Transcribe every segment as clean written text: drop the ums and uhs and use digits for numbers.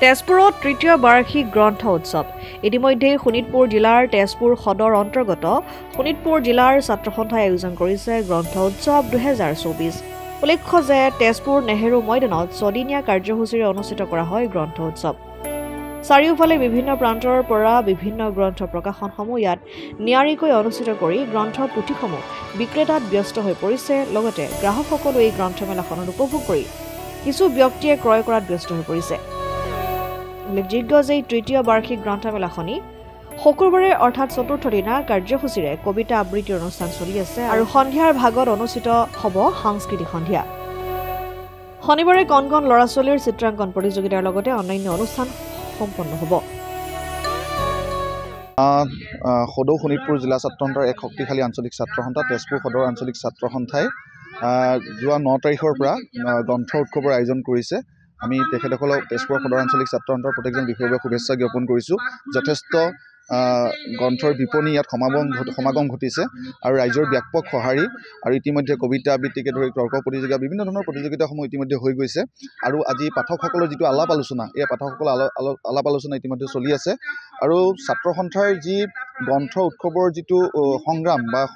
তেজপুৰত তৃতীয় বাৰ্ষিক গ্ৰন্থ উৎসৱ ইতিমধ্যে শোণিতপুৰ জিলাৰ তেজপুৰ সদৰ অন্তৰ্গত শোণিতপুৰ জিলাৰ ছাত্ৰ সন্থাই আয়োজন কৰিছে গ্ৰন্থ উৎসৱ 2024। উল্লেখ্য যে তেজপুৰ নেহেৰু ময়দানত ছদিনীয়া কাৰ্যসূচীৰে অনুষ্ঠিত কৰা হয় গ্ৰন্থ উৎসৱ। চাৰিওফালে বিভিন্ন প্ৰান্তৰ পৰা বিভিন্ন গ্ৰন্থ প্ৰকাশনসমূহ ইয়াত নিয়াৰিকৈ অনুষ্ঠিত কৰি গ্ৰন্থৰ পুথিসমূহ বিক্ৰেতাত ব্যস্ত হৈ পৰিছে। লগতে গ্ৰাহকসকলো এই গ্ৰন্থমেলাখনত উপভোগ কৰি কিছু ব্যক্তিয়ে ক্ৰয় কৰাত ব্যস্ত হৈ পৰিছে। উল্লেখযোগ্য যে তৃতীয় বাৰ্ষিক গ্ৰন্থমেলাখনি শুকুৰবাৰে অৰ্থাৎ চতুৰ্থ দিনা কাৰ্যসূচীৰে কবিতা আবৃত্তিৰ অনুষ্ঠান চলি আছে আৰু সন্ধিয়াৰ ভাগত অনুষ্ঠিত হ'ব সাংস্কৃতিক সন্ধিয়া। শনিবাৰে কণ কণ ল'ৰা ছোৱালীৰ চিত্ৰাংকন প্ৰতিযোগিতাৰ লগতে অন্যান্য অনুষ্ঠান সম্পন্ন হ'ব। সদৌ শোণিতপুৰ জিলা ছাত্ৰ সন্থাৰ এক শক্তিশালী আঞ্চলিক ছাত্ৰ সন্থা তেজপুৰ সদৰ আঞ্চলিক ছাত্ৰ সন্থাই যোৱা 9 তাৰিখৰ পৰা গ্ৰন্থ উৎসৱৰ আয়োজন কৰিছে। আমি তেখেতসকলক তেজপুৰ সদৰ আঞ্চলিক ছাত্ৰ সন্থাৰ প্ৰত্যেকজন বিষয়ৰ শুভেচ্ছা জ্ঞাপন কৰিছোঁ। যথেষ্ট গ্ৰন্থৰ বিপণী ইয়াত সমাগম ঘটিছে আৰু ৰাইজৰ ব্যাপক সঁহাৰি আৰু ইতিমধ্যে কবিতা আবৃত্তিকে ধৰি তৰ্ক প্ৰতিযোগিতা বিভিন্ন ধৰণৰ প্ৰতিযোগিতাসমূহ ইতিমধ্যে হৈ গৈছে আৰু আজি পাঠকসকলৰ যিটো আলাপ আলোচনা এই পাঠকসকলৰ আলাপ আলোচনা ইতিমধ্যে চলি আছে আৰু ছাত্ৰ সন্থাৰ যি গ্ৰন্থ উৎসৱৰ যিটো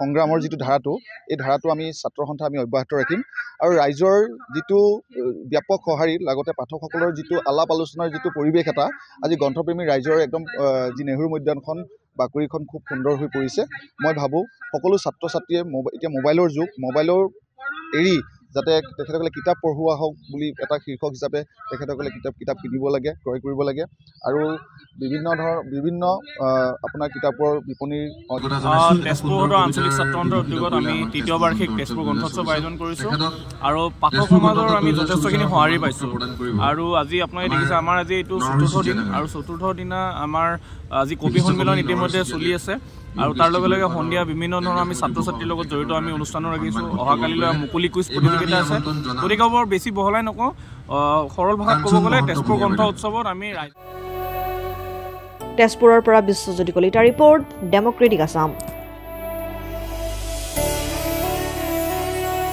সংগ্ৰামৰ যিটো ধাৰাটো এই ধাৰাটো আমি ছাত্ৰ সন্থা আমি অব্যাহত ৰাখিম আৰু ৰাইজৰ যিটো ব্যাপক সঁহাৰি লগতে পাঠকসকলৰ যিটো আলাপ আলোচনাৰ যিটো পৰিৱেশ এটা আজি গ্ৰন্থপ্ৰেমী ৰাইজৰ একদম যি নেহৰু মৈদামখন বাকৰিখন খুব সুন্দৰ হৈ পৰিছে। মই ভাবোঁ সকলো ছাত্ৰ ছাত্ৰীয়ে এতিয়া মোবাইলৰ যুগ, মোবাইলৰ এৰি যাতে তেখেতসকলে কিতাপ পঢ়োৱা হওক বুলি এটা শীৰ্ষক হিচাপে তেখেতসকলে কিতাপ কিনিব লাগে, ক্ৰয় কৰিব লাগে আৰু বিভিন্ন আপোনাৰ কিতাপৰ বিপণীৰ তেজপুৰ আঞ্চলিক ছাত্ৰ সন্থাৰ উদ্যোগত আমি তৃতীয় বাৰ্ষিক তেজপুৰ গ্ৰন্থোৎসৱ আয়োজন কৰিছোঁ আৰু পাঠক সমাজৰ আমি যথেষ্টখিনি সঁহাৰি পাইছোঁ আৰু আজি আপোনালোকে দেখিছে আমাৰ আজি এইটো চতুৰ্থ দিন আৰু চতুৰ্থ দিনা আমাৰ আজি কবি সন্মিলন ইতিমধ্যে চলি আছে আৰু তাৰ লগে লগে সন্ধিয়া বিভিন্ন ধৰণৰ আমি ছাত্ৰ ছাত্ৰীৰ লগত জড়িত আমি অনুষ্ঠানো ৰাখিছোঁ। অহাকালিলৈ মুকলি কুইজ প্ৰতিযোগিতা আছে। গতিকে বৰ বেছি বহলাই নকওঁ, সৰল ভাষাত ক'ব গ'লে তেজপুৰ গ্ৰন্থ উৎসৱত আমি তেজপুৰৰ পৰা বিশ্বজ্যোতি কলিতা ৰিপৰ্ট, ডেমক্ৰেটিক আছাম।